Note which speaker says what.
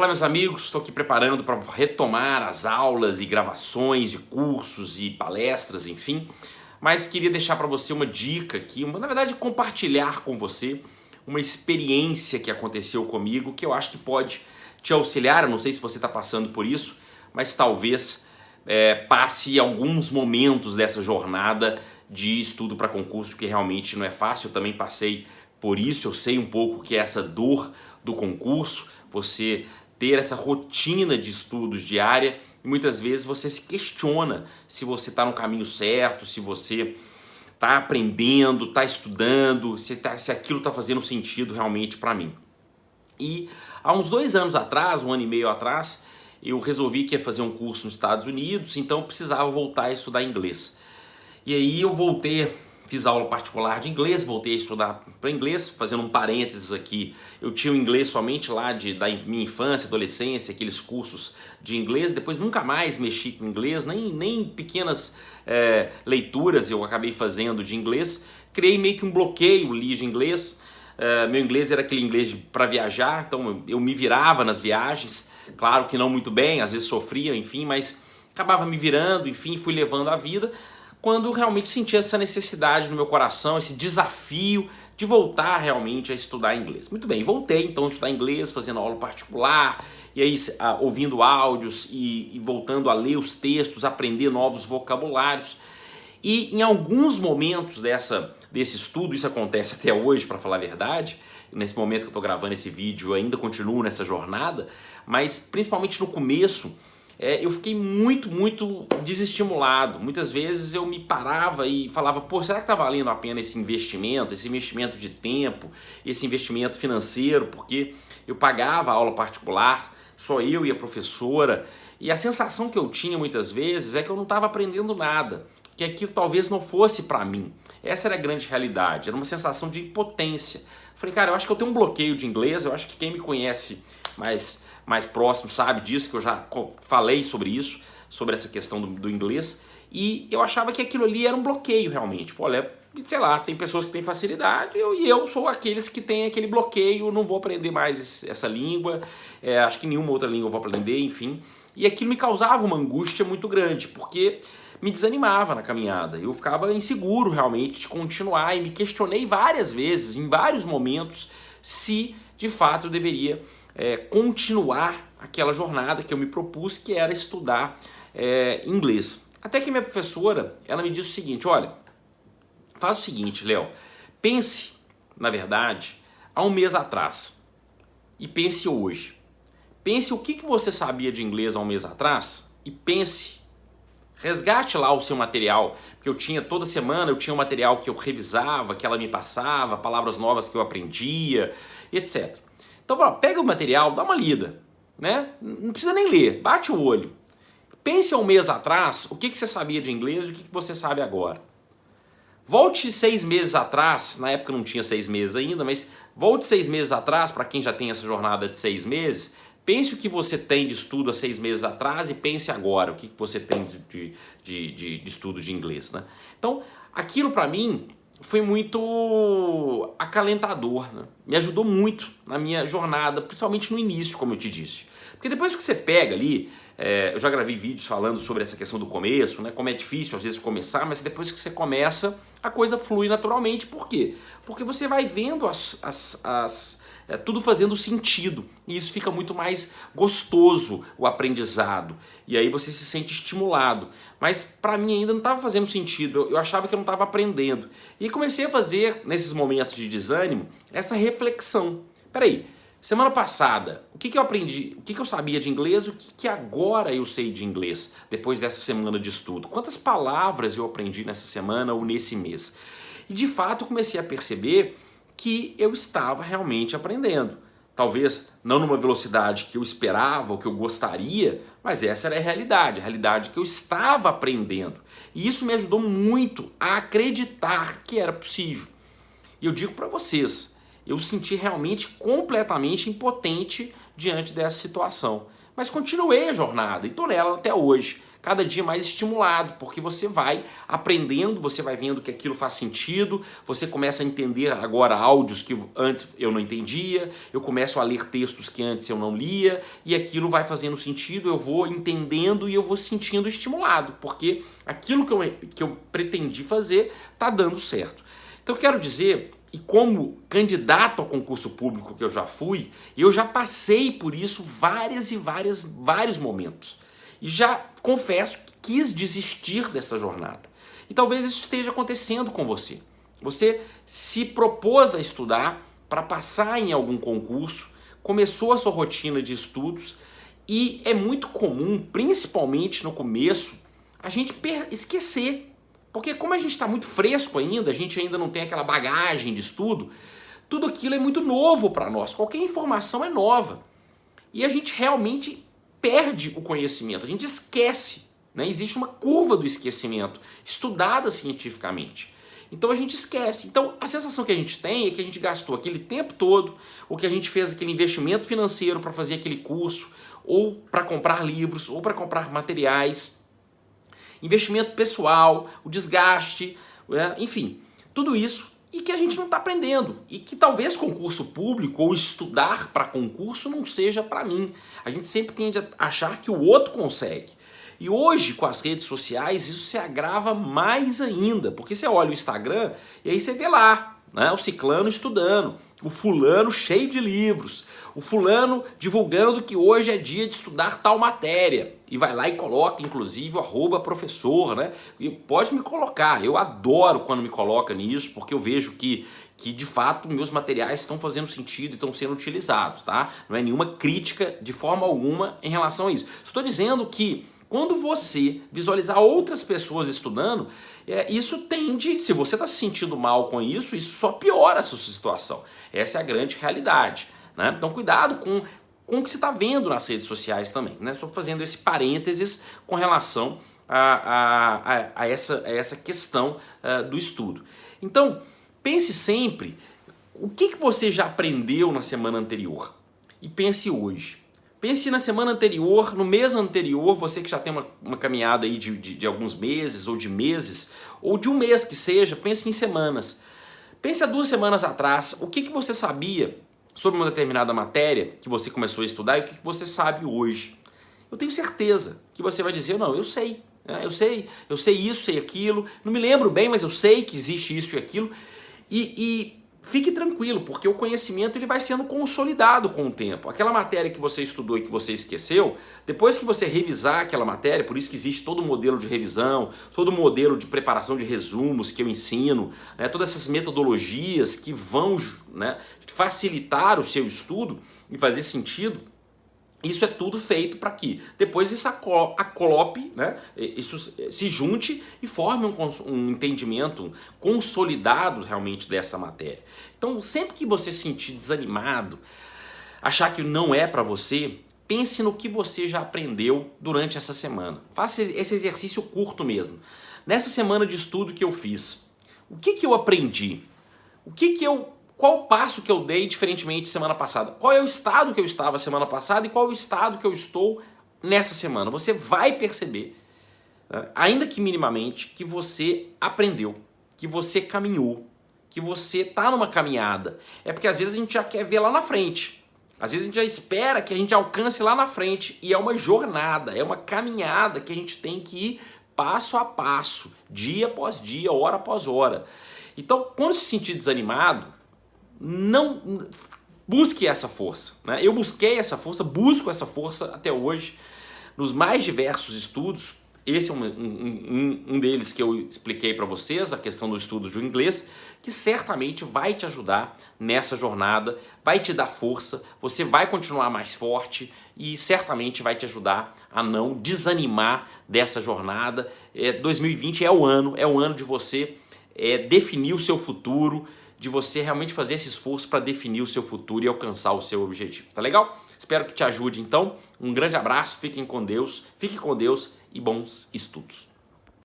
Speaker 1: Olá meus amigos, estou aqui preparando para retomar as aulas e gravações de cursos e palestras, enfim. Mas queria deixar para você uma dica aqui, na verdade compartilhar com você uma experiência que aconteceu comigo que eu acho que pode te auxiliar. Eu não sei se você está passando por isso, mas talvez passe alguns momentos dessa jornada de estudo para concurso que realmente não é fácil. Eu também passei por isso, eu sei um pouco que é essa dor do concurso, você ter essa rotina de estudos diária e muitas vezes você se questiona se você está no caminho certo, se você está aprendendo, está estudando, se aquilo está fazendo sentido realmente para mim. E há uns 2 anos atrás, 1 ano e meio atrás, eu resolvi que ia fazer um curso nos Estados Unidos, então eu precisava voltar a estudar inglês. E aí eu voltei, fiz aula particular de inglês, voltei a estudar para inglês, fazendo um parênteses aqui. Eu tinha o inglês somente lá da minha infância, adolescência, aqueles cursos de inglês, depois nunca mais mexi com inglês, nem pequenas leituras eu acabei fazendo de inglês. Criei meio que um bloqueio ali de inglês. Meu inglês era aquele inglês para viajar, então eu me virava nas viagens, claro que não muito bem, às vezes sofria, enfim, mas acabava me virando, enfim, fui levando a vida, quando realmente senti essa necessidade no meu coração, esse desafio de voltar realmente a estudar inglês. Muito bem, voltei então a estudar inglês, fazendo aula particular, e aí ouvindo áudios e voltando a ler os textos, aprender novos vocabulários. E em alguns momentos desse estudo, isso acontece até hoje, para falar a verdade, nesse momento que eu estou gravando esse vídeo eu ainda continuo nessa jornada, mas principalmente no começo, eu fiquei muito desestimulado. Muitas vezes eu me parava e falava, pô, será que está valendo a pena esse investimento de tempo, esse investimento financeiro, porque eu pagava aula particular, só eu e a professora, e a sensação que eu tinha muitas vezes é que eu não estava aprendendo nada, que aquilo talvez não fosse para mim. Essa era a grande realidade, era uma sensação de impotência. Falei, cara, eu acho que eu tenho um bloqueio de inglês, eu acho que quem me conhece mais próximo sabe disso, que eu já falei sobre isso, sobre essa questão do inglês, e eu achava que aquilo ali era um bloqueio realmente. Pô, olha, sei lá, tem pessoas que têm facilidade e eu sou aqueles que têm aquele bloqueio, não vou aprender mais essa língua, acho que nenhuma outra língua eu vou aprender, enfim. E aquilo me causava uma angústia muito grande, porque me desanimava na caminhada. Eu ficava inseguro realmente de continuar e me questionei várias vezes, em vários momentos, se de fato eu deveria continuar aquela jornada que eu me propus, que era estudar inglês. Até que minha professora, ela me disse o seguinte, olha, faz o seguinte, Léo, pense, na verdade, há 1 mês atrás e pense hoje. Pense o que você sabia de inglês há 1 mês atrás e pense, resgate lá o seu material, porque eu tinha toda semana, eu tinha um material que eu revisava, que ela me passava, palavras novas que eu aprendia, etc. Então, pega o material, dá uma lida, né? Não precisa nem ler, bate o olho. Pense há 1 mês atrás o que você sabia de inglês e o que você sabe agora. Volte 6 meses atrás, na época não tinha 6 meses ainda, mas volte 6 meses atrás, para quem já tem essa jornada de 6 meses, pense o que você tem de estudo há 6 meses atrás e pense agora o que você tem de estudo de inglês, né? Então, aquilo para mim foi muito acalentador, né? Me ajudou muito na minha jornada, principalmente no início, como eu te disse. Porque depois que você pega ali, eu já gravei vídeos falando sobre essa questão do começo, né? Como é difícil às vezes começar, mas depois que você começa, a coisa flui naturalmente. Por quê? Porque você vai vendo tudo fazendo sentido, e isso fica muito mais gostoso, o aprendizado, e aí você se sente estimulado. Mas para mim ainda não estava fazendo sentido, eu achava que eu não estava aprendendo, e comecei a fazer, nesses momentos de desânimo, essa reflexão. Peraí, semana passada, o que eu aprendi, o que eu sabia de inglês, o que agora eu sei de inglês, depois dessa semana de estudo? Quantas palavras eu aprendi nessa semana ou nesse mês? E de fato eu comecei a perceber que eu estava realmente aprendendo. Talvez não numa velocidade que eu esperava ou que eu gostaria, mas essa era a realidade que eu estava aprendendo. E isso me ajudou muito a acreditar que era possível. E eu digo para vocês, Eu senti realmente completamente impotente diante dessa situação. Mas continuei a jornada e estou nela até hoje, cada dia mais estimulado, porque você vai aprendendo, você vai vendo que aquilo faz sentido, você começa a entender agora áudios que antes eu não entendia, eu começo a ler textos que antes eu não lia, e aquilo vai fazendo sentido, eu vou entendendo e eu vou sentindo estimulado, porque aquilo que eu pretendi fazer está dando certo. Então eu quero dizer, e como candidato ao concurso público que eu já fui, eu já passei por isso vários momentos. E já confesso que quis desistir dessa jornada. E talvez isso esteja acontecendo com você. Você se propôs a estudar para passar em algum concurso, começou a sua rotina de estudos e é muito comum, principalmente no começo, a gente esquecer. Porque como a gente está muito fresco ainda, a gente ainda não tem aquela bagagem de estudo, tudo aquilo é muito novo para nós, qualquer informação é nova. E a gente realmente perde o conhecimento, a gente esquece, né? Existe uma curva do esquecimento, estudada cientificamente. Então a gente esquece. Então a sensação que a gente tem é que a gente gastou aquele tempo todo, ou que a gente fez aquele investimento financeiro para fazer aquele curso, ou para comprar livros, ou para comprar materiais, investimento pessoal, o desgaste, enfim, tudo isso e que a gente não está aprendendo e que talvez concurso público ou estudar para concurso não seja para mim. A gente sempre tende a achar que o outro consegue. E hoje, com as redes sociais, isso se agrava mais ainda, porque você olha o Instagram e aí você vê lá, né, o ciclano estudando, o fulano cheio de livros, o fulano divulgando que hoje é dia de estudar tal matéria e vai lá e coloca inclusive o @professor, né? E pode me colocar, eu adoro quando me coloca nisso, porque eu vejo que de fato meus materiais estão fazendo sentido e estão sendo utilizados, tá? Não é nenhuma crítica de forma alguma em relação a isso. Estou dizendo que quando você visualizar outras pessoas estudando, isso tende, se você está se sentindo mal com isso só piora a sua situação. Essa é a grande realidade, né? Então cuidado com o que você está vendo nas redes sociais também, né? Só fazendo esse parênteses com relação a essa questão do estudo. Então pense sempre o que você já aprendeu na semana anterior e pense hoje. Pense na semana anterior, no mês anterior, você que já tem uma caminhada aí de alguns meses ou de um mês que seja, pense em semanas. Pense há 2 semanas atrás, o que você sabia sobre uma determinada matéria que você começou a estudar e o que você sabe hoje. Eu tenho certeza que você vai dizer, não, eu sei, né? Eu sei isso, sei aquilo, não me lembro bem, mas eu sei que existe isso e aquilo. E fique tranquilo, porque o conhecimento ele vai sendo consolidado com o tempo. Aquela matéria que você estudou e que você esqueceu, depois que você revisar aquela matéria, por isso que existe todo o modelo de revisão, todo o modelo de preparação de resumos que eu ensino, né, todas essas metodologias que vão, né, facilitar o seu estudo e fazer sentido. Isso é tudo feito para que depois isso acolope, né? Isso se junte e forme um entendimento consolidado realmente dessa matéria. Então, sempre que você se sentir desanimado, achar que não é para você, pense no que você já aprendeu durante essa semana. Faça esse exercício curto mesmo. Nessa semana de estudo que eu fiz, o que eu aprendi? Qual o passo que eu dei diferentemente semana passada? Qual é o estado que eu estava semana passada e qual é o estado que eu estou nessa semana? Você vai perceber, ainda que minimamente, que você aprendeu, que você caminhou, que você está numa caminhada. É porque às vezes a gente já quer ver lá na frente. Às vezes a gente já espera que a gente alcance lá na frente. E é uma jornada, é uma caminhada que a gente tem que ir passo a passo, dia após dia, hora após hora. Então, quando se sentir desanimado, não busque essa força, né? Eu busquei essa força, busco essa força até hoje nos mais diversos estudos. Esse é um deles que eu expliquei para vocês, a questão do estudo do inglês, que certamente vai te ajudar nessa jornada, vai te dar força, você vai continuar mais forte e certamente vai te ajudar a não desanimar dessa jornada. 2020 é o ano de você definir o seu futuro, de você realmente fazer esse esforço para definir o seu futuro e alcançar o seu objetivo. Tá legal? Espero que te ajude então. Um grande abraço, fique com Deus e bons estudos.